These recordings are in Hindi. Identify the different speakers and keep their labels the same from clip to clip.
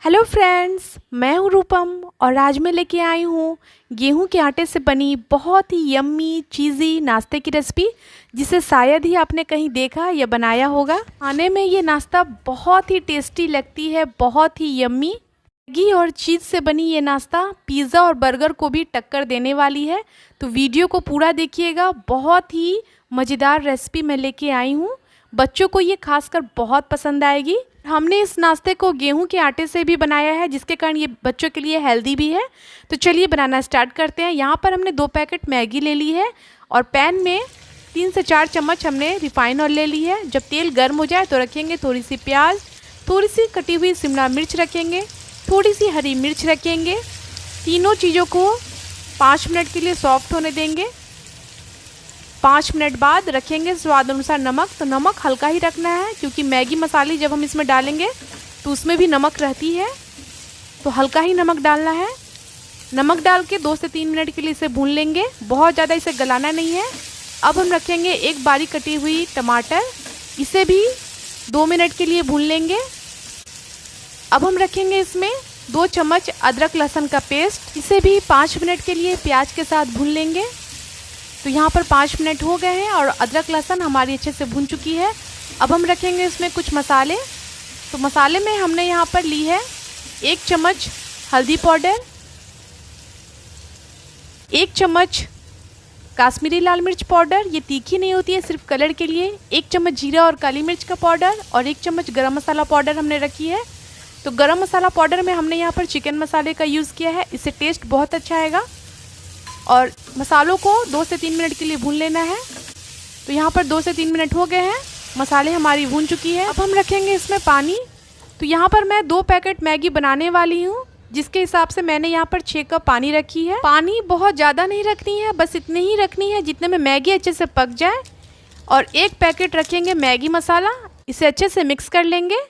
Speaker 1: हेलो फ्रेंड्स, मैं हूँ रूपम और आज मैं लेके आई हूँ गेहूं के आटे से बनी बहुत ही यम्मी चीज़ी नाश्ते की रेसिपी, जिसे शायद ही आपने कहीं देखा या बनाया होगा। खाने में ये नाश्ता बहुत ही टेस्टी लगती है, बहुत ही यम्मी। मैगी और चीज़ से बनी ये नाश्ता पिज़्ज़ा और बर्गर को भी टक्कर देने वाली है। तो वीडियो को पूरा देखिएगा, बहुत ही मज़ेदार रेसिपी मैं लेके आई हूँ। बच्चों को ये खासकर बहुत पसंद आएगी। हमने इस नाश्ते को गेहूं के आटे से भी बनाया है, जिसके कारण ये बच्चों के लिए हेल्दी भी है। तो चलिए बनाना स्टार्ट करते हैं। यहाँ पर हमने 2 पैकेट मैगी ले ली है और पैन में 3 से 4 चम्मच हमने रिफाइन ऑयल ले ली है। जब तेल गर्म हो जाए तो रखेंगे थोड़ी सी प्याज, थोड़ी सी कटी हुई शिमला मिर्च रखेंगे, थोड़ी सी हरी मिर्च रखेंगे। तीनों चीज़ों को 5 मिनट के लिए सॉफ्ट होने देंगे। 5 मिनट बाद रखेंगे स्वाद अनुसार नमक। तो नमक हल्का ही रखना है, क्योंकि मैगी मसाले जब हम इसमें डालेंगे तो उसमें भी नमक रहती है, तो हल्का ही नमक डालना है। नमक डाल के 2 से 3 मिनट के लिए इसे भून लेंगे, बहुत ज़्यादा इसे गलाना नहीं है। अब हम रखेंगे एक बारीक कटी हुई टमाटर, इसे भी 2 मिनट के लिए भून लेंगे। अब हम रखेंगे इसमें 2 चम्मच अदरक लहसुन का पेस्ट, इसे भी 5 मिनट के लिए प्याज के साथ भून लेंगे। तो यहाँ पर 5 मिनट हो गए हैं और अदरक लहसुन हमारी अच्छे से भून चुकी है। अब हम रखेंगे इसमें कुछ मसाले। तो मसाले में हमने यहाँ पर ली है 1 चम्मच हल्दी पाउडर, 1 चम्मच काश्मीरी लाल मिर्च पाउडर, ये तीखी नहीं होती है, सिर्फ कलर के लिए। 1 चम्मच जीरा और काली मिर्च का पाउडर और 1 चम्मच गरम मसाला पाउडर हमने रखी है। तो गरम मसाला पाउडर में हमने यहाँ पर चिकन मसाले का यूज़ किया है, इससे टेस्ट बहुत अच्छा आएगा। और मसालों को 2 से 3 मिनट के लिए भून लेना है। तो यहाँ पर 2 से 3 मिनट हो गए हैं, मसाले हमारी भून चुकी है। अब हम रखेंगे इसमें पानी। तो यहाँ पर मैं 2 पैकेट मैगी बनाने वाली हूँ, जिसके हिसाब से मैंने यहाँ पर 6 कप पानी रखी है। पानी बहुत ज़्यादा नहीं रखनी है, बस इतनी ही रखनी है जितने में मैगी अच्छे से पक जाए। और 1 पैकेट रखेंगे मैगी मसाला, इसे अच्छे से मिक्स कर लेंगे।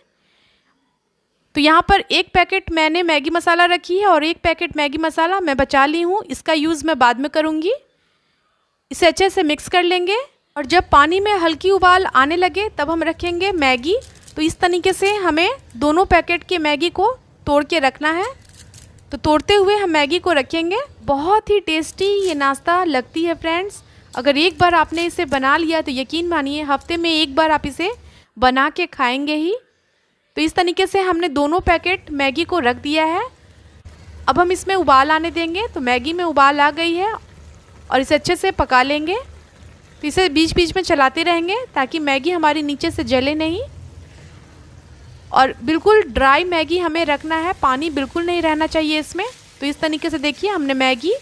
Speaker 1: तो यहाँ पर 1 पैकेट मैंने मैगी मसाला रखी है और 1 पैकेट मैगी मसाला मैं बचा ली हूँ, इसका यूज़ मैं बाद में करूँगी। इसे अच्छे से मिक्स कर लेंगे और जब पानी में हल्की उबाल आने लगे तब हम रखेंगे मैगी। तो इस तरीके से हमें दोनों पैकेट के मैगी को तोड़ के रखना है। तो तोड़ते हुए हम मैगी को रखेंगे। बहुत ही टेस्टी ये नाश्ता लगती है फ्रेंड्स। अगर एक बार आपने इसे बना लिया तो यकीन मानिए हफ्ते में 1 बार आप इसे बना के खाएँगे ही। तो इस तरीके से हमने दोनों पैकेट मैगी को रख दिया है। अब हम इसमें उबाल आने देंगे। तो मैगी में उबाल आ गई है और इसे अच्छे से पका लेंगे। तो इसे बीच बीच में चलाते रहेंगे ताकि मैगी हमारी नीचे से जले नहीं। और बिल्कुल ड्राई मैगी हमें रखना है, पानी बिल्कुल नहीं रहना चाहिए इसमें। तो इस तरीके से देखिए हमने मैगी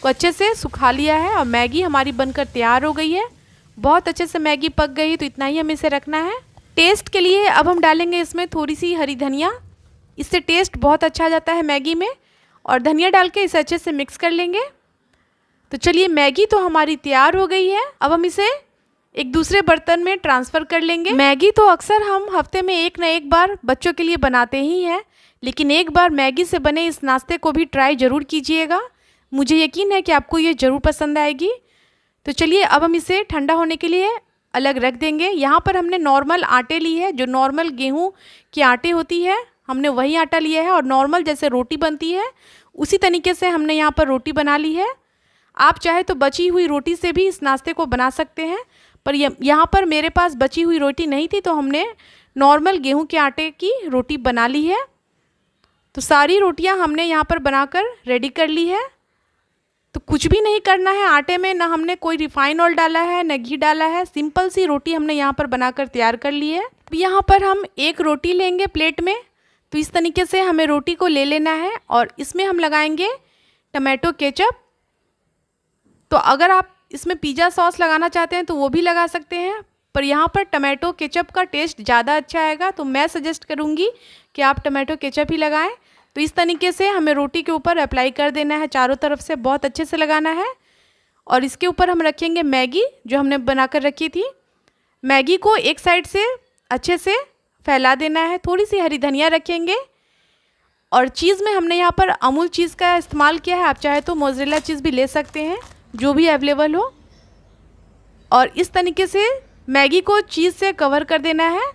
Speaker 1: को अच्छे से सुखा लिया है और मैगी हमारी बनकर तैयार हो गई है। बहुत अच्छे से मैगी पक गई, तो इतना ही हमें इसे रखना है। टेस्ट के लिए अब हम डालेंगे इसमें थोड़ी सी हरी धनिया, इससे टेस्ट बहुत अच्छा आ जाता है मैगी में। और धनिया डाल के इसे अच्छे से मिक्स कर लेंगे। तो चलिए मैगी तो हमारी तैयार हो गई है। अब हम इसे एक दूसरे बर्तन में ट्रांसफ़र कर लेंगे। मैगी तो अक्सर हम हफ्ते में 1 न 1 बार बच्चों के लिए बनाते ही हैं, लेकिन एक बार मैगी से बने इस नाश्ते को भी ट्राई ज़रूर कीजिएगा। मुझे यकीन है कि आपको ये ज़रूर पसंद आएगी। तो चलिए अब हम इसे ठंडा होने के लिए अलग रख देंगे। यहाँ पर हमने नॉर्मल आटे ली है, जो नॉर्मल गेहूं की आटे होती है, हमने वही आटा लिया है। और नॉर्मल जैसे रोटी बनती है उसी तरीके से हमने यहाँ पर रोटी बना ली है। आप चाहे तो बची हुई रोटी से भी इस नाश्ते को बना सकते हैं, पर यहाँ पर मेरे पास बची हुई रोटी नहीं थी, तो हमने नॉर्मल गेहूं के आटे की रोटी बना ली है। तो सारी रोटियाँ हमने यहाँ पर बनाकर रेडी कर ली है। तो कुछ भी नहीं करना है आटे में, ना हमने कोई रिफाइन ऑयल डाला है न घी डाला है। सिंपल सी रोटी हमने यहाँ पर बनाकर तैयार कर ली है। अब यहाँ पर हम 1 रोटी लेंगे प्लेट में। तो इस तरीके से हमें रोटी को ले लेना है और इसमें हम लगाएंगे टमाटो केचप। तो अगर आप इसमें पिज़्ज़ा सॉस लगाना चाहते हैं तो वो भी लगा सकते हैं, पर यहाँ पर टमाटो केचप का टेस्ट ज़्यादा अच्छा आएगा, तो मैं सजेस्ट करूँगी कि आप टमाटो केचप ही लगाएं। तो इस तरीके से हमें रोटी के ऊपर अप्लाई कर देना है, चारों तरफ से बहुत अच्छे से लगाना है। और इसके ऊपर हम रखेंगे मैगी जो हमने बनाकर रखी थी। मैगी को एक साइड से अच्छे से फैला देना है। थोड़ी सी हरी धनिया रखेंगे। और चीज़ में हमने यहाँ पर अमूल चीज़ का इस्तेमाल किया है, आप चाहे तो मोज़रेला चीज़ भी ले सकते हैं, जो भी अवेलेबल हो। और इस तरीके से मैगी को चीज़ से कवर कर देना है।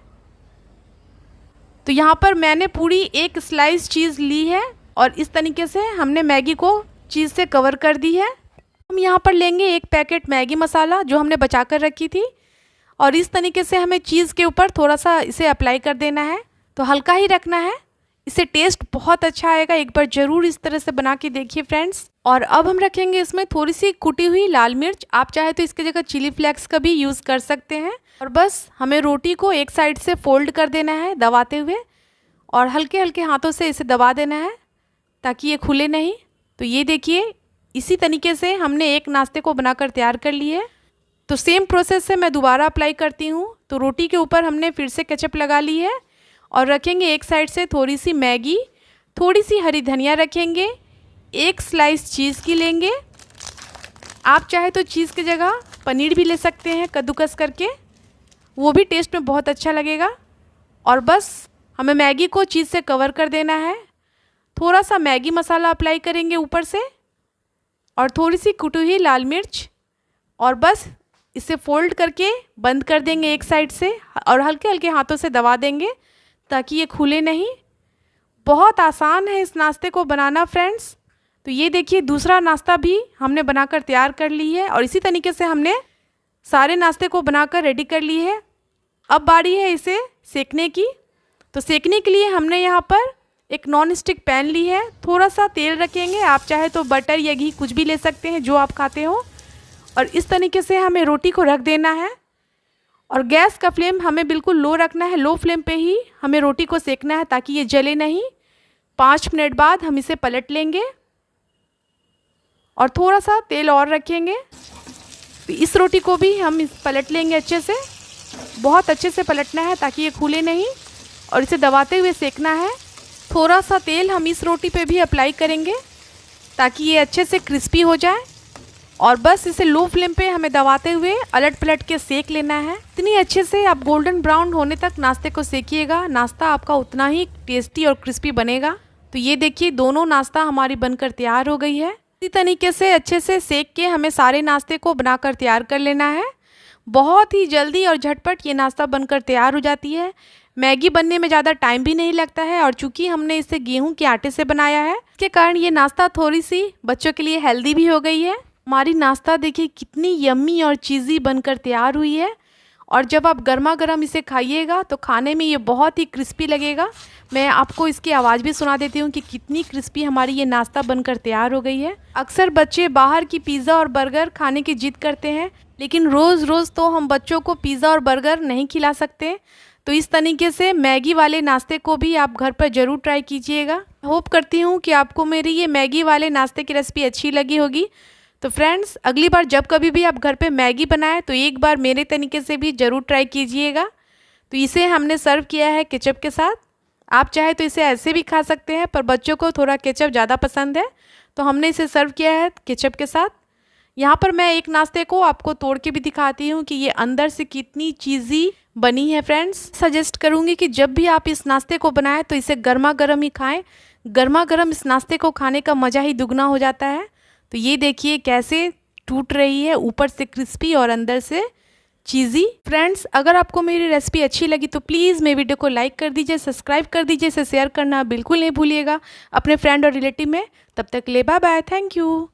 Speaker 1: तो यहाँ पर मैंने पूरी एक स्लाइस चीज़ ली है और इस तरीके से हमने मैगी को चीज़ से कवर कर दी है। हम यहाँ पर लेंगे एक पैकेट मैगी मसाला जो हमने बचा कर रखी थी और इस तरीके से हमें चीज़ के ऊपर थोड़ा सा इसे अप्लाई कर देना है। तो हल्का ही रखना है, इससे टेस्ट बहुत अच्छा आएगा। एक बार ज़रूर इस तरह से बना के देखिए फ्रेंड्स। और अब हम रखेंगे इसमें थोड़ी सी कुटी हुई लाल मिर्च, आप चाहे तो इसकी जगह चिली फ्लेक्स का भी यूज़ कर सकते हैं। और बस हमें रोटी को एक साइड से फोल्ड कर देना है दबाते हुए और हल्के हल्के हाथों से इसे दबा देना है ताकि ये खुले नहीं। तो ये देखिए, इसी तरीके से हमने एक नाश्ते को बनाकर तैयार कर लिए। तो सेम प्रोसेस से मैं दोबारा अप्लाई करती हूँ। तो रोटी के ऊपर हमने फिर से केचप लगा ली है और रखेंगे एक साइड से थोड़ी सी मैगी, थोड़ी सी हरी धनिया रखेंगे, एक स्लाइस चीज़ की लेंगे। आप चाहे तो चीज़ की जगह पनीर भी ले सकते हैं कद्दूकस करके, वो भी टेस्ट में बहुत अच्छा लगेगा। और बस हमें मैगी को चीज़ से कवर कर देना है। थोड़ा सा मैगी मसाला अप्लाई करेंगे ऊपर से और थोड़ी सी कुटी हुई लाल मिर्च और बस इसे फोल्ड करके बंद कर देंगे एक साइड से और हल्के हल्के हाथों से दबा देंगे ताकि ये खुले नहीं। बहुत आसान है इस नाश्ते को बनाना फ्रेंड्स। तो ये देखिए, दूसरा नाश्ता भी हमने बनाकर तैयार कर ली है और इसी तरीके से हमने सारे नाश्ते को बनाकर रेडी कर ली है। अब बारी है इसे सेकने की। तो सेकने के लिए हमने यहाँ पर एक नॉन स्टिक पैन ली है, थोड़ा सा तेल रखेंगे, आप चाहे तो बटर या घी कुछ भी ले सकते हैं जो आप खाते हो। और इस तरीके से हमें रोटी को रख देना है और गैस का फ्लेम हमें बिल्कुल लो रखना है। लो फ्लेम पे ही हमें रोटी को सेकना है ताकि ये जले नहीं। 5 मिनट बाद हम इसे पलट लेंगे और थोड़ा सा तेल और रखेंगे। तो इस रोटी को भी हम पलट लेंगे अच्छे से, बहुत अच्छे से पलटना है ताकि ये खुले नहीं और इसे दबाते हुए सेकना है। थोड़ा सा तेल हम इस रोटी पे भी अप्लाई करेंगे ताकि ये अच्छे से क्रिस्पी हो जाए और बस इसे लो फ्लेम पे हमें दबाते हुए अलट पलट के सेक लेना है। इतनी अच्छे से आप गोल्डन ब्राउन होने तक नाश्ते को सेकिएगा, नाश्ता आपका उतना ही टेस्टी और क्रिस्पी बनेगा। तो ये देखिए, दोनों नाश्ता हमारी बनकर तैयार हो गई है। इसी तरीके से अच्छे से सेक के हमें सारे नाश्ते को बनाकर तैयार कर लेना है। बहुत ही जल्दी और झटपट ये नाश्ता बनकर तैयार हो जाती है। मैगी बनने में ज़्यादा टाइम भी नहीं लगता है और चूँकि हमने इसे गेहूं के आटे से बनाया है, इसके कारण ये नाश्ता थोड़ी सी बच्चों के लिए हेल्दी भी हो गई है। हमारी नाश्ता देखिए कितनी यम्मी और चीज़ी बनकर तैयार हुई है और जब आप गर्मा गर्म इसे खाइएगा तो खाने में ये बहुत ही क्रिस्पी लगेगा। मैं आपको इसकी आवाज़ भी सुना देती हूँ कि कितनी क्रिस्पी हमारी ये नाश्ता बनकर तैयार हो गई है। अक्सर बच्चे बाहर की पिज़्ज़ा और बर्गर खाने की जिद करते हैं, लेकिन रोज़ रोज़ तो हम बच्चों को पिज़्ज़ा और बर्गर नहीं खिला सकते। तो इस तरीके से मैगी वाले नाश्ते को भी आप घर पर ज़रूर ट्राई कीजिएगा। होप करती हूँ कि आपको मेरी ये मैगी वाले नाश्ते की रेसिपी अच्छी लगी होगी। तो फ्रेंड्स, अगली बार जब कभी भी आप घर पे मैगी बनाएं तो एक बार मेरे तरीके से भी ज़रूर ट्राई कीजिएगा। तो इसे हमने सर्व किया है केचप के साथ। आप चाहे तो इसे ऐसे भी खा सकते हैं, पर बच्चों को थोड़ा केचप ज़्यादा पसंद है तो हमने इसे सर्व किया है केचप के साथ। यहाँ पर मैं एक नाश्ते को आपको तोड़ के भी दिखाती हूँ कि ये अंदर से कितनी चीज़ी बनी है। फ्रेंड्स, सजेस्ट करूँगी कि जब भी आप इस नाश्ते को बनाएं तो इसे गर्मा गर्म ही खाएं। गर्मा गर्म इस नाश्ते को खाने का मज़ा ही दुगना हो जाता है। तो ये देखिए कैसे टूट रही है, ऊपर से क्रिस्पी और अंदर से चीज़ी। फ्रेंड्स, अगर आपको मेरी रेसिपी अच्छी लगी तो प्लीज़ मेरे वीडियो को लाइक कर दीजिए, सब्सक्राइब कर दीजिए, इसे शेयर करना बिल्कुल नहीं भूलिएगा अपने फ्रेंड और रिलेटिव में। तब तक ले बाय बाय, थैंक यू।